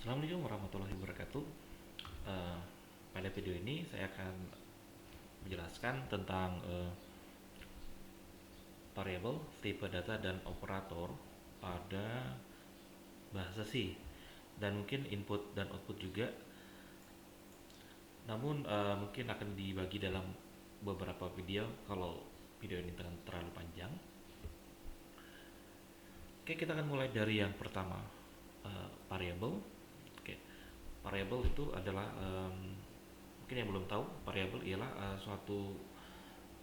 Assalamualaikum warahmatullahi wabarakatuh. Eh, Pada video ini saya akan menjelaskan tentang variabel, tipe data dan operator pada bahasa C, dan mungkin input dan output juga. Namun mungkin akan dibagi dalam beberapa video kalau video ini terlalu panjang. Oke, kita akan mulai dari yang pertama, variabel. Oke, variabel itu adalah mungkin yang belum tahu, variabel ialah suatu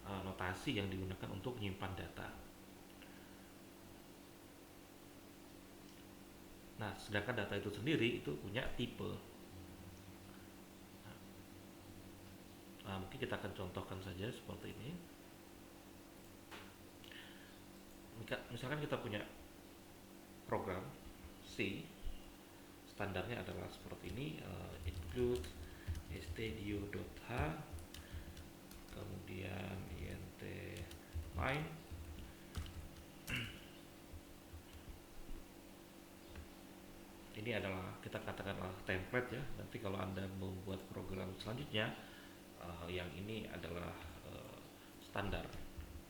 notasi yang digunakan untuk menyimpan data. Nah, sedangkan data itu sendiri itu punya tipe. Nah, mungkin kita akan contohkan saja seperti ini. Misalkan kita punya program C, standarnya adalah seperti ini, include stdio.h, kemudian int line. Ini adalah kita katakanlah template ya. Nanti kalau Anda membuat program selanjutnya, yang ini adalah standar.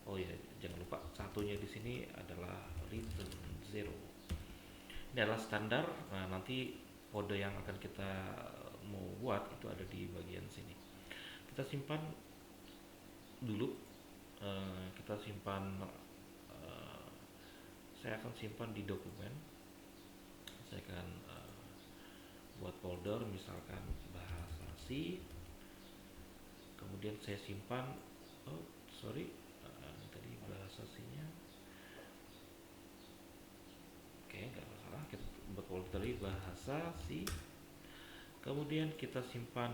Oh ya, jangan lupa satunya di sini adalah return zero. Ini adalah standar. Nah, nanti kode yang akan kita mau buat itu ada di bagian sini. Kita simpan dulu. Kita simpan. Saya akan simpan di dokumen. Saya akan buat folder, misalkan bahasa C. Kemudian saya simpan. Oh, sorry. Tadi bahasa C-nya. Oke, nggak masalah. Kita buat folder dari bahasa C. Kemudian kita simpan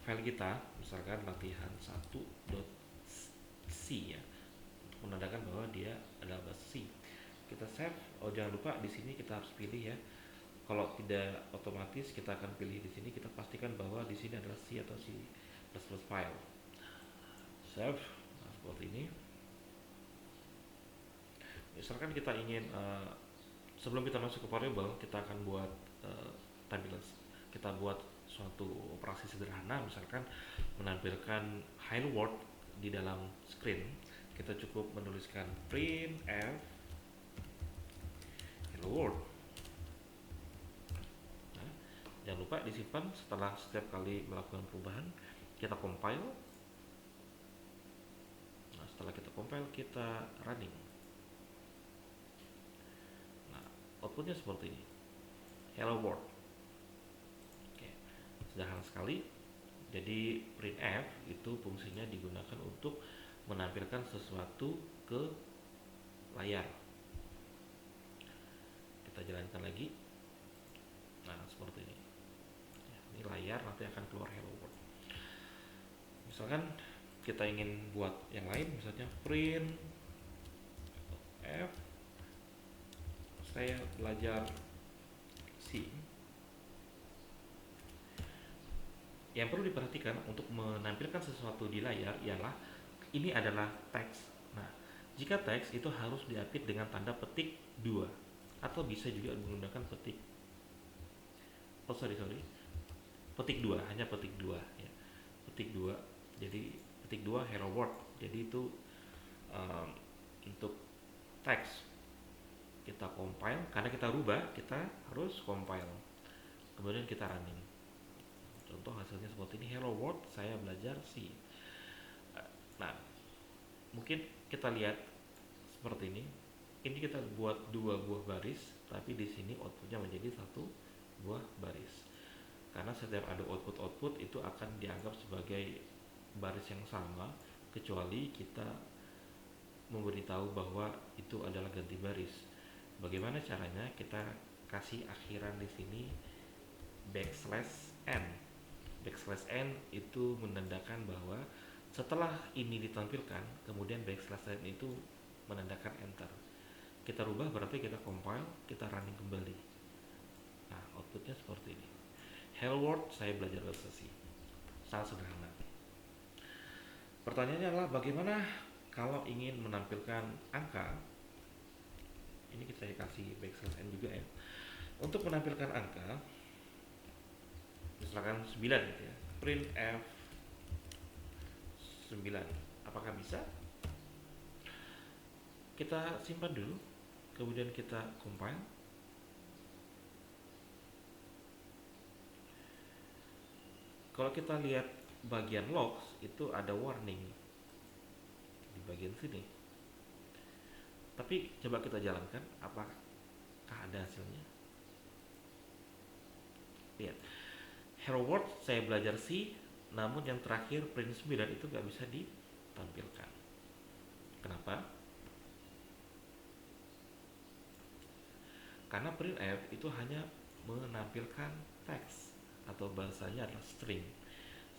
file kita, misalkan latihan 1.c ya, untuk menandakan bahwa dia adalah bahasa C. Kita save. Oh, jangan lupa di sini kita harus pilih ya. Kalau tidak otomatis kita akan pilih di sini, kita pastikan bahwa di sini adalah C atau C++ file. Save. Nah, seperti ini. Misalkan kita ingin sebelum kita masuk ke variable, kita akan buat tampilan, kita buat suatu operasi sederhana, misalkan menampilkan hello world di dalam screen. Kita cukup menuliskan printf hello world. Nah, jangan lupa disimpan. Setelah setiap kali melakukan perubahan, kita compile. Nah, setelah kita compile, kita running. Nah, outputnya seperti ini, hello world. Oke, sederhana sekali. Jadi printf itu fungsinya digunakan untuk menampilkan sesuatu ke layar. Kita jalankan lagi. Nah, seperti ini. Ini layar, nanti akan keluar hello world. Misalkan kita ingin buat yang lain, misalnya print f, saya belajar C. Yang perlu diperhatikan untuk menampilkan sesuatu di layar ialah ini adalah teks. Nah, jika teks itu harus diapit dengan tanda petik 2 atau bisa juga menggunakan petik petik 2, hanya petik 2 ya. Petik 2. Jadi petik 2 hello world. Jadi itu untuk teks. Kita compile, karena kita rubah, kita harus compile. Kemudian kita running. Contoh hasilnya seperti ini, hello world, saya belajar C. Nah, mungkin kita lihat seperti ini. Ini kita buat 2 buah baris, tapi di sini outputnya menjadi 1 buah baris. Karena setiap ada output itu akan dianggap sebagai baris yang sama, kecuali kita memberitahu bahwa itu adalah ganti baris. Bagaimana caranya? Kita kasih akhiran di sini \n. \n itu menandakan bahwa setelah ini ditampilkan, kemudian \n itu menandakan enter. Kita rubah berarti kita compile, kita running kembali. Nah, outputnya seperti ini. Hello world, saya belajar bahasa C. Sangat sederhana. Pertanyaannya adalah bagaimana kalau ingin menampilkan angka. Ini kita kasih \n juga ya. Untuk menampilkan angka, misalkan 9 gitu ya, print F 9. Apakah bisa? Kita simpan dulu, kemudian kita compile. Kalau kita lihat bagian logs, itu ada warning di bagian sini. Tapi coba kita jalankan, apakah ada hasilnya? Lihat, hello world saya belajar C, namun yang terakhir print 9 itu nggak bisa ditampilkan. Kenapa? Karena printf itu hanya menampilkan teks atau bahasanya adalah string,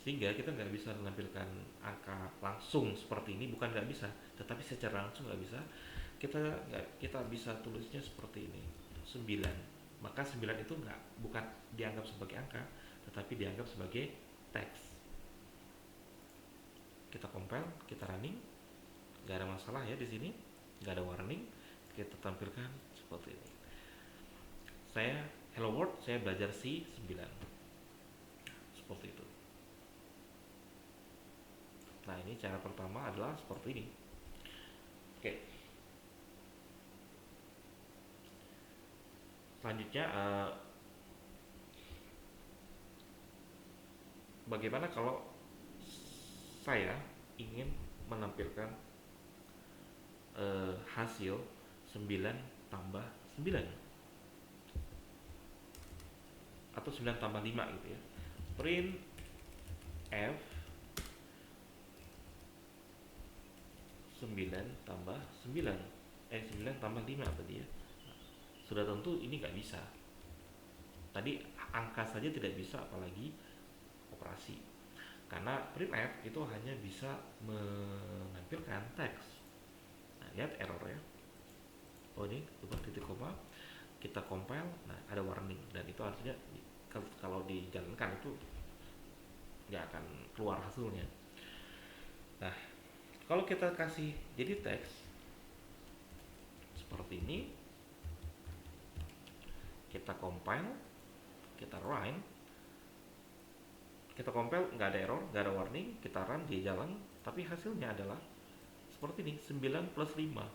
sehingga kita nggak bisa menampilkan angka langsung seperti ini. Bukan nggak bisa, tetapi secara langsung nggak bisa. Kita bisa tulisnya seperti ini, 9. Maka 9 itu bukan dianggap sebagai angka, tetapi dianggap sebagai teks. Kita compile, kita running, nggak ada masalah ya di sini, nggak ada warning. Kita tampilkan seperti ini. Hello world, saya belajar C 9. Seperti itu. Nah, ini cara pertama adalah seperti ini. Oke. Selanjutnya, bagaimana kalau saya ingin menampilkan hasil 9 tambah 9 atau 9 tambah 5 gitu ya. Print F 9 tambah 9 9 tambah 5 tadi ya. Sudah tentu ini nggak bisa. Tadi angka saja tidak bisa, apalagi operasi. Karena printf itu hanya bisa menampilkan teks. Nah, lihat errornya. Oh, ini lupa titik koma. Kita compile, nah ada warning, dan itu artinya kalau dijalankan itu nggak akan keluar hasilnya. Nah, kalau kita kasih jadi teks seperti ini, kita compile, kita run, kita compile, nggak ada error, nggak ada warning, kita run, dia jalan, tapi hasilnya adalah seperti ini, 9 plus 5.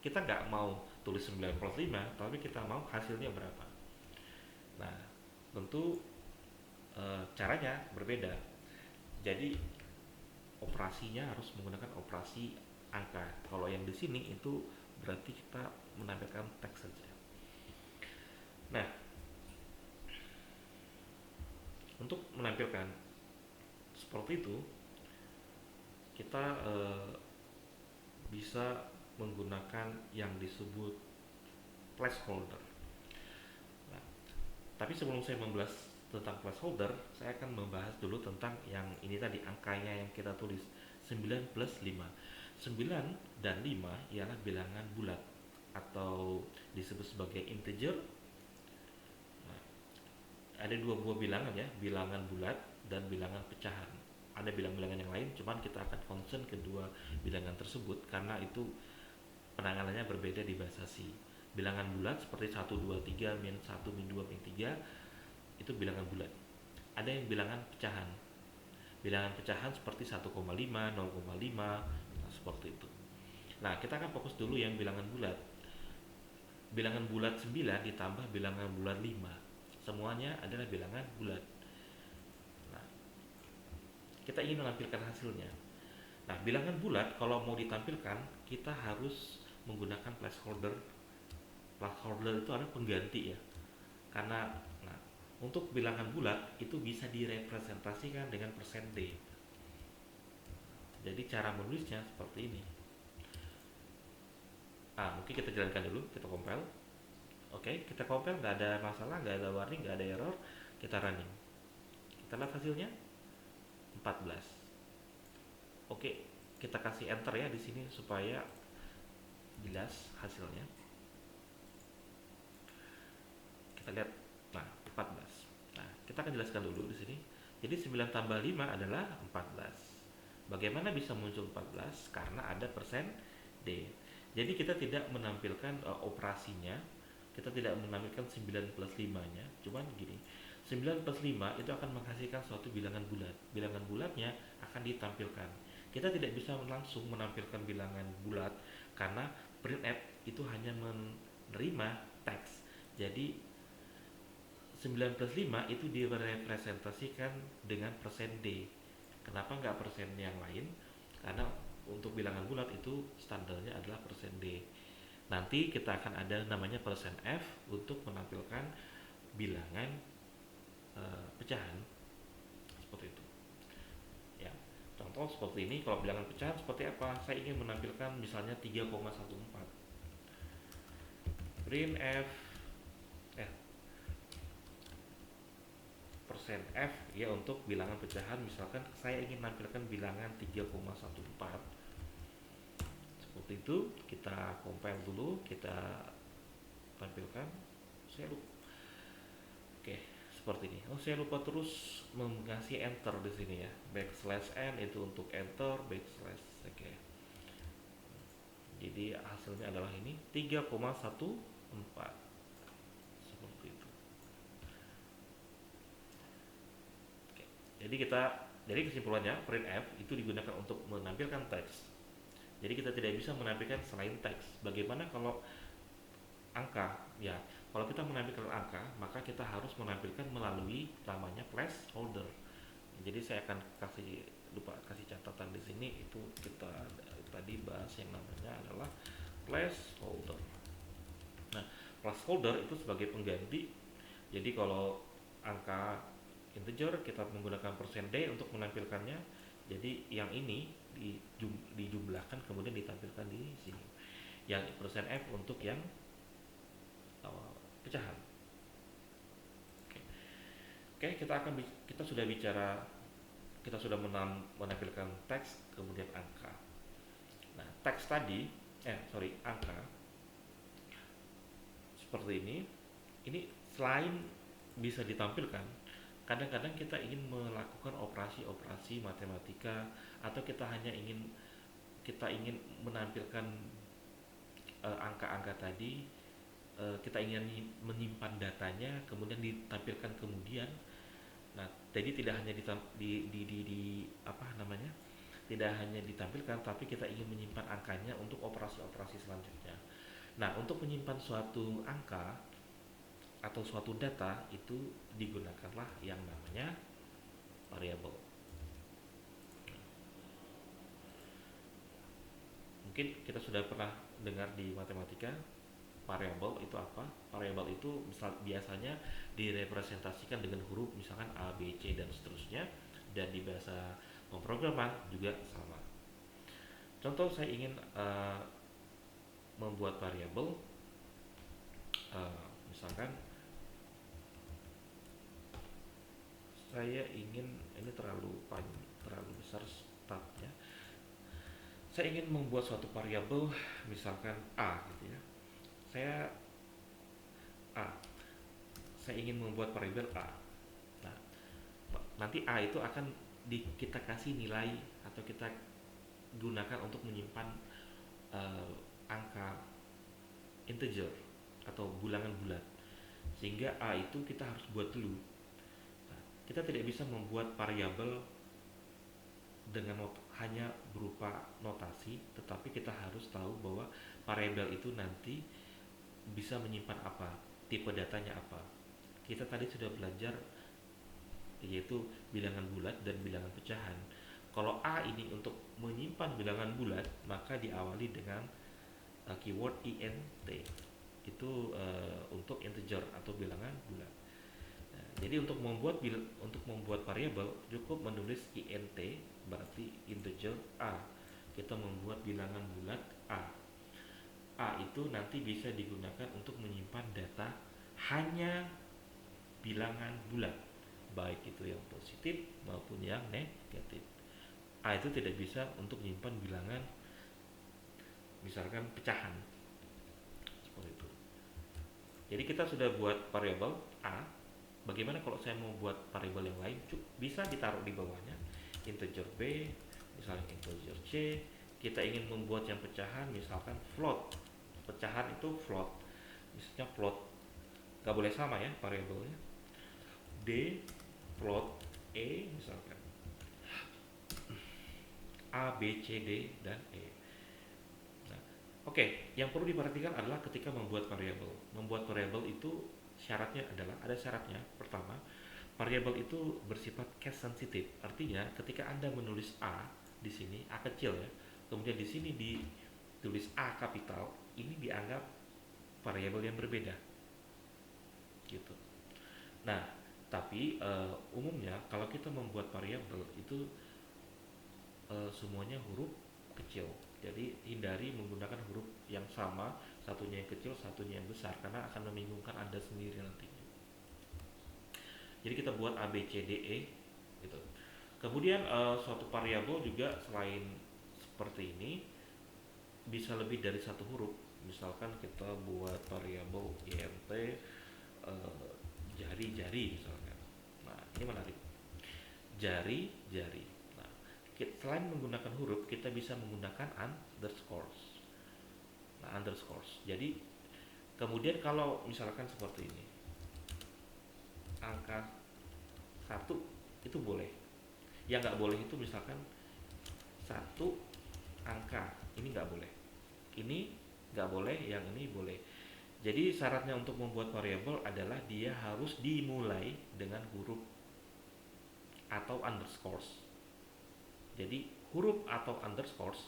Kita nggak mau tulis 9 plus 5, tapi kita mau hasilnya berapa. Nah, tentu caranya berbeda. Jadi operasinya harus menggunakan operasi angka. Kalau yang di sini itu berarti kita menampilkan teks saja. Nah, untuk menampilkan seperti itu, kita bisa menggunakan yang disebut placeholder. Nah, tapi sebelum saya membahas tentang placeholder, saya akan membahas dulu tentang yang ini tadi, angkanya yang kita tulis 9 plus 5. 9 dan 5 ialah bilangan bulat atau disebut sebagai integer. Nah, ada dua buah bilangan ya, bilangan bulat dan bilangan pecahan. Ada bilangan-bilangan yang lain, cuman kita akan concern kedua bilangan tersebut karena itu penanganannya berbeda di bahasa C. Bilangan bulat seperti 1, 2, 3, min 1, min 2, min 3 itu bilangan bulat. Ada yang bilangan pecahan. Bilangan pecahan seperti 1,5, 0,5, nah, seperti itu. Nah, kita akan fokus dulu yang bilangan bulat. Bilangan bulat 9 ditambah bilangan bulat 5. Semuanya adalah bilangan bulat. Nah, kita ingin menampilkan hasilnya. Nah, bilangan bulat kalau mau ditampilkan, kita harus menggunakan placeholder. Placeholder itu adalah pengganti ya. Karena untuk bilangan bulat itu bisa direpresentasikan dengan persen %D. Jadi cara menulisnya seperti ini. Mungkin kita jalankan dulu, kita compile. Oke, kita compile, nggak ada masalah, nggak ada warning, nggak ada error. Kita running. Kita lihat hasilnya 14. Oke, kita kasih enter ya di sini supaya jelas hasilnya. Kita lihat, nah 14. Nah, kita akan jelaskan dulu di sini. Jadi 9 tambah 5 adalah 14. Bagaimana bisa muncul 14? Karena ada persen D. Jadi kita tidak menampilkan operasinya kita tidak menampilkan 9 plus 5 nya, cuman gini, 9 plus 5 itu akan menghasilkan suatu bilangan bulat. Bilangan bulatnya akan ditampilkan. Kita tidak bisa langsung menampilkan bilangan bulat karena printf itu hanya menerima teks. Jadi 9 plus 5 itu direpresentasikan dengan persen D. Kenapa nggak persen yang lain? Karena untuk bilangan bulat itu standarnya adalah persen D. Nanti kita akan ada namanya persen F untuk menampilkan bilangan pecahan seperti itu. Ya, contoh seperti ini. Kalau bilangan pecahan seperti apa? Saya ingin menampilkan misalnya 3,14. Print F persen F ya untuk bilangan pecahan. Misalkan saya ingin menampilkan bilangan 3,14 seperti itu. Kita compile dulu, kita tampilkan. Saya lupa. Oke, seperti ini. Oh, saya lupa terus mengasih enter di sini ya. Backslash n itu untuk enter, backslash. Oke. Jadi hasilnya adalah ini 3,14 seperti itu. Oke. Jadi kesimpulannya printf itu digunakan untuk menampilkan teks. Jadi kita tidak bisa menampilkan selain teks. Bagaimana kalau angka? Ya, kalau kita menampilkan angka, maka kita harus menampilkan melalui namanya placeholder. Jadi saya akan lupa kasih catatan di sini, itu kita tadi bahas yang namanya adalah placeholder. Nah, placeholder itu sebagai pengganti. Jadi kalau angka integer kita menggunakan persen %d untuk menampilkannya. Jadi yang ini dijumlahkan kemudian ditampilkan di sini. Yang persen %f untuk yang pecahan. Oke, kita sudah bicara, kita sudah menampilkan teks kemudian angka. Nah, teks tadi angka seperti ini selain bisa ditampilkan, kadang-kadang kita ingin melakukan operasi-operasi matematika, atau kita ingin menampilkan angka-angka tadi. Kita ingin menyimpan datanya kemudian ditampilkan kemudian. Nah, jadi tidak hanya tidak hanya ditampilkan, tapi kita ingin menyimpan angkanya untuk operasi-operasi selanjutnya. Nah, untuk menyimpan suatu angka atau suatu data itu digunakanlah yang namanya variabel. Mungkin kita sudah pernah dengar di matematika variabel itu apa? Variabel itu biasanya direpresentasikan dengan huruf, misalkan A, B, C dan seterusnya, dan di bahasa pemrograman juga sama. Contoh, saya ingin membuat variabel, misalkan saya ingin, ini terlalu besar statnya. Saya ingin membuat suatu variabel, misalkan A gitu ya. Saya ingin membuat variabel A. Nah, nanti A itu akan kita kasih nilai atau kita gunakan untuk menyimpan angka integer atau bilangan bulat, sehingga A itu kita harus buat dulu. Nah, kita tidak bisa membuat variabel dengan hanya berupa notasi, tetapi kita harus tahu bahwa variabel itu nanti bisa menyimpan apa, tipe datanya apa. Kita tadi sudah belajar yaitu bilangan bulat dan bilangan pecahan. Kalau A ini untuk menyimpan bilangan bulat, maka diawali dengan keyword int. Itu untuk integer atau bilangan bulat. Nah, jadi untuk membuat variabel cukup menulis int, berarti integer A. Kita membuat bilangan bulat A. A itu nanti bisa digunakan untuk menyimpan data hanya bilangan bulat, baik itu yang positif maupun yang negatif. A itu tidak bisa untuk menyimpan bilangan misalkan pecahan seperti itu. Jadi kita sudah buat variabel A. Bagaimana kalau saya mau buat variabel yang lain? Bisa ditaruh di bawahnya, integer B, misalnya integer C. Kita ingin membuat yang pecahan, misalkan float. Pecahan itu float. misalnya plot, nggak boleh sama ya variabelnya. D plot E misalkan, A B C D dan E. Nah, oke, yang perlu diperhatikan adalah ketika membuat variabel. Membuat variabel itu syaratnya adalah ada syaratnya. Pertama, variabel itu bersifat case sensitive. Artinya, ketika Anda menulis A di sini A kecil ya, kemudian di sini ditulis A kapital, ini dianggap variabel yang berbeda gitu. Nah, tapi umumnya kalau kita membuat variabel itu semuanya huruf kecil. Jadi hindari menggunakan huruf yang sama, satunya yang kecil, satunya yang besar, karena akan membingungkan Anda sendiri nantinya. Jadi kita buat A, B, C, D, E gitu. Kemudian suatu variabel juga selain seperti ini bisa lebih dari satu huruf. Misalkan kita buat variabel int jari-jari misalkan. Nah, ini menarik. Jari-jari. Nah, selain menggunakan huruf, kita bisa menggunakan underscores. Nah, underscores. Jadi, kemudian kalau misalkan seperti ini, angka satu itu boleh. Yang nggak boleh itu misalkan satu angka, ini nggak boleh. Ini nggak boleh, yang ini boleh. Jadi syaratnya untuk membuat variabel adalah dia harus dimulai dengan huruf atau underscores. Jadi huruf atau underscores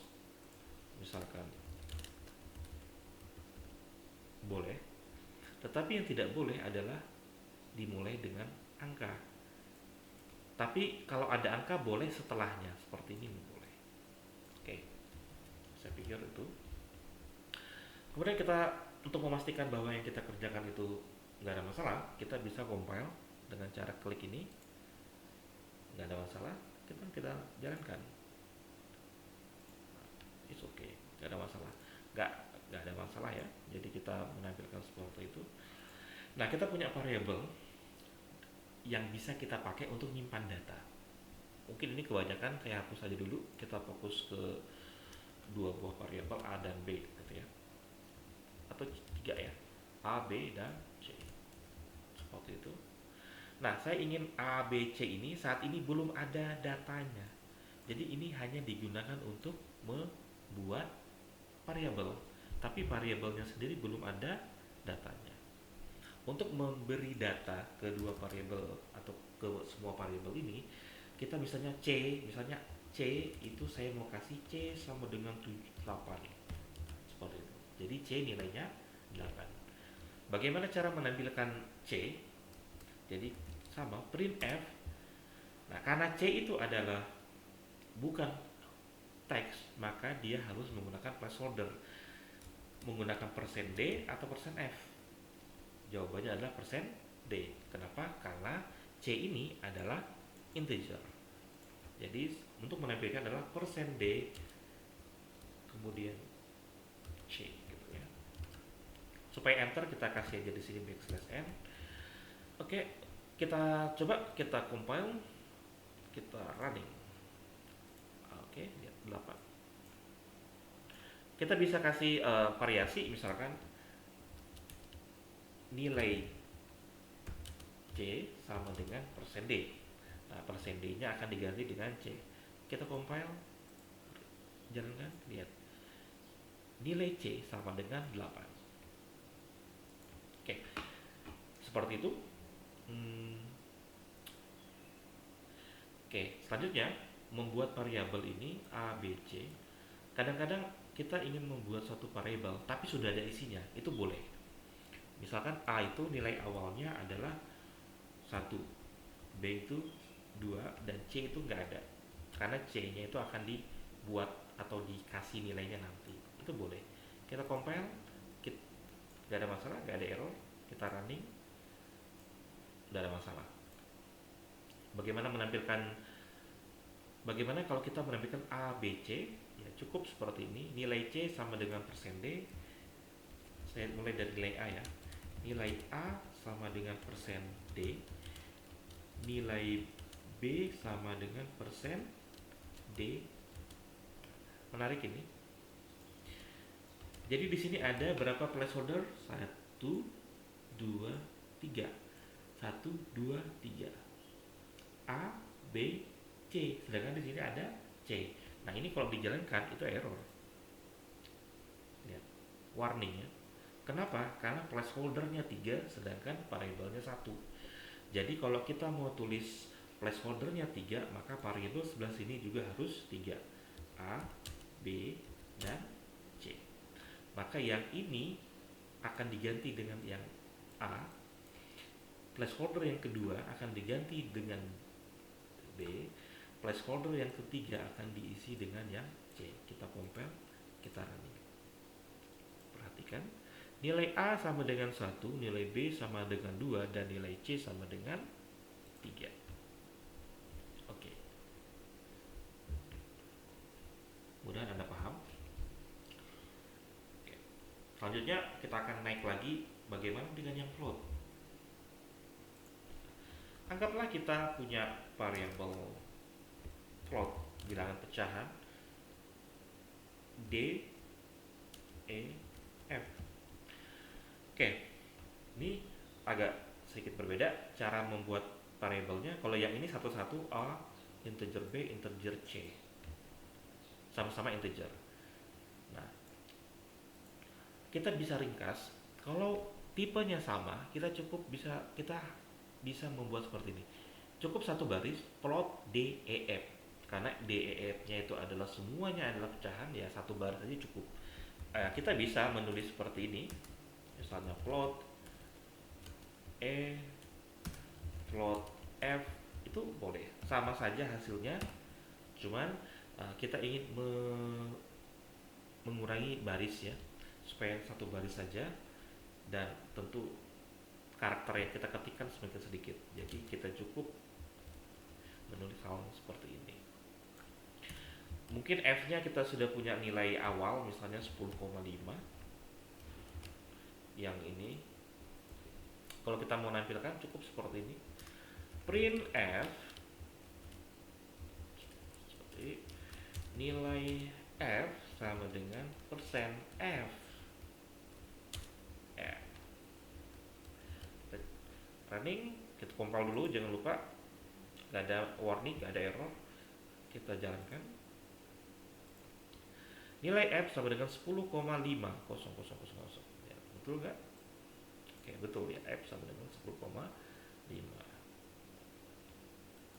misalkan boleh, tetapi yang tidak boleh adalah dimulai dengan angka. Tapi kalau ada angka boleh setelahnya, seperti ini boleh. Oke, saya pikir itu. Kemudian kita untuk memastikan bahwa yang kita kerjakan itu nggak ada masalah, kita bisa compile dengan cara klik ini, nggak ada masalah, kita jalankan. It's okay, nggak ada masalah, nggak ada masalah ya. Jadi kita menampilkan seperti itu. Nah, kita punya variabel yang bisa kita pakai untuk nyimpan data. Mungkin ini kebanyakan saya hapus aja dulu, kita fokus ke dua buah variabel A dan B gitu ya, atau tiga ya, A, B, dan C seperti itu. Nah, saya ingin A, B, C ini saat ini belum ada datanya, jadi ini hanya digunakan untuk membuat variabel, tapi variabelnya sendiri belum ada datanya. Untuk memberi data ke dua variabel atau ke semua variabel ini, kita misalnya C itu saya mau kasih C sama dengan 8 seperti itu. Jadi C nilainya 8. Bagaimana cara menampilkan C? Jadi sama printf. Nah, karena C itu adalah bukan teks, maka dia harus menggunakan placeholder, menggunakan %d atau %f. Jawabannya adalah %d. Kenapa? Karena C ini adalah integer. Jadi untuk menampilkan adalah %d kemudian C gitu ya. Supaya enter kita kasih aja di sini \n. Oke, kita coba kita compile, kita running. Oke, lihat 8. Kita bisa kasih variasi, misalkan nilai C sama dengan %d. Nah, %d-nya akan diganti dengan C. Kita compile, jalankan, lihat. Nilai C sama dengan 8. Oke, seperti itu. Oke, selanjutnya membuat variabel ini A, B, C. Kadang-kadang kita ingin membuat suatu variabel tapi sudah ada isinya, itu boleh. Misalkan A itu nilai awalnya adalah 1, B itu 2, dan C itu nggak ada. Karena C-nya itu akan dibuat atau dikasih nilainya nanti. Itu boleh. Kita compile, nggak ada masalah, nggak ada error. Kita running, nggak ada masalah. Bagaimana kalau kita menampilkan A, B, C? Ya cukup seperti ini. Nilai C sama dengan %d. Saya mulai dari nilai A ya. Nilai A sama dengan %d. Nilai B sama dengan %d. Menarik ini. Jadi di sini ada berapa placeholder? 2, 3. 1, 2, 3. A, B, C. Sedangkan di sini ada C. Nah, ini kalau dijalankan itu error. Lihat, warning ya. Kenapa? Karena placeholdernya 3 sedangkan variabelnya 1. Jadi kalau kita mau tulis placeholdernya 3, maka variabel sebelah sini juga harus 3. A, B, dan C. Maka yang ini akan diganti dengan yang A, placeholder yang kedua akan diganti dengan B, placeholder yang ketiga akan diisi dengan yang C. Kita compile, kita running. Perhatikan, nilai A sama dengan 1, nilai B sama dengan 2, dan nilai C sama dengan 3. Oke, mudah-mudahan Anda paham. Oke. Selanjutnya kita akan naik lagi, bagaimana dengan yang float. Anggaplah kita punya variabel float, bilangan pecahan D, E, F. Oke, ini agak sedikit berbeda cara membuat variabelnya. Kalau yang ini satu-satu A, integer B, integer C, sama-sama integer. Nah, kita bisa ringkas, kalau tipenya sama, kita bisa membuat seperti ini. Cukup satu baris plot D, E, F. Karena D, E, F-nya itu adalah semuanya adalah pecahan, ya satu baris saja cukup. Kita bisa menulis seperti ini, misalnya plot E, plot F, itu boleh, sama saja hasilnya. Cuman kita ingin mengurangi baris ya, supaya satu baris saja, dan tentu karakter yang kita ketikkan semakin sedikit. Jadi kita cukup menulis hal seperti ini. Mungkin F-nya kita sudah punya nilai awal, misalnya 10,5. Yang ini, kalau kita mau nampilkan cukup seperti ini. Print F, seperti nilai F sama dengan persen F. Running, kita compile dulu, jangan lupa, gak ada warning, gak ada error. Kita jalankan. Nilai F sama dengan 10,5. Ya, betul nggak? Oke, betul ya, F sama dengan 10,5.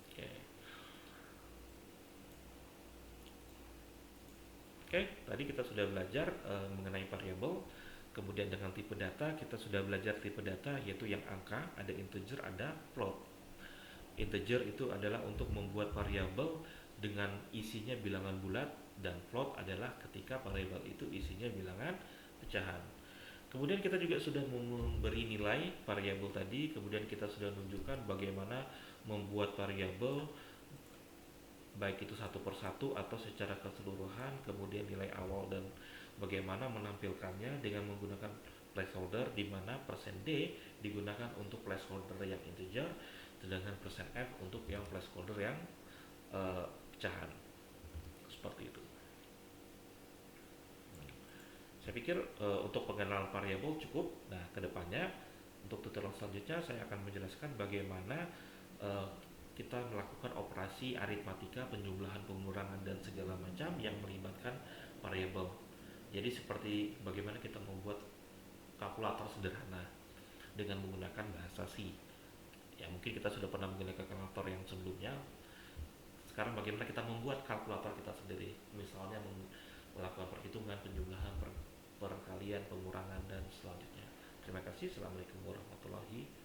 Oke. Oke, tadi kita sudah belajar mengenai variabel. Kemudian dengan tipe data, kita sudah belajar tipe data, yaitu yang angka, ada integer, ada float. Integer itu adalah untuk membuat variabel dengan isinya bilangan bulat, dan float adalah ketika variabel itu isinya bilangan pecahan. Kemudian kita juga sudah memberi nilai variabel tadi, kemudian kita sudah menunjukkan bagaimana membuat variabel baik itu satu persatu atau secara keseluruhan, kemudian nilai awal dan bagaimana menampilkannya dengan menggunakan placeholder, di mana persen %D digunakan untuk placeholder yang integer, sedangkan persen %F untuk yang placeholder yang pecahan. Seperti itu. Saya pikir untuk pengenalan variabel cukup. Nah, kedepannya untuk tutorial selanjutnya saya akan menjelaskan bagaimana kita melakukan operasi aritmatika, penjumlahan, pengurangan, dan segala macam yang melibatkan variabel. Jadi seperti bagaimana kita membuat kalkulator sederhana dengan menggunakan bahasa C. Ya, mungkin kita sudah pernah menggunakan kalkulator yang sebelumnya. Sekarang bagaimana kita membuat kalkulator kita sendiri, misalnya melakukan perhitungan, penjumlahan, perkalian, pengurangan, dan selanjutnya. Terima kasih. Assalamualaikum warahmatullahi wabarakatuh.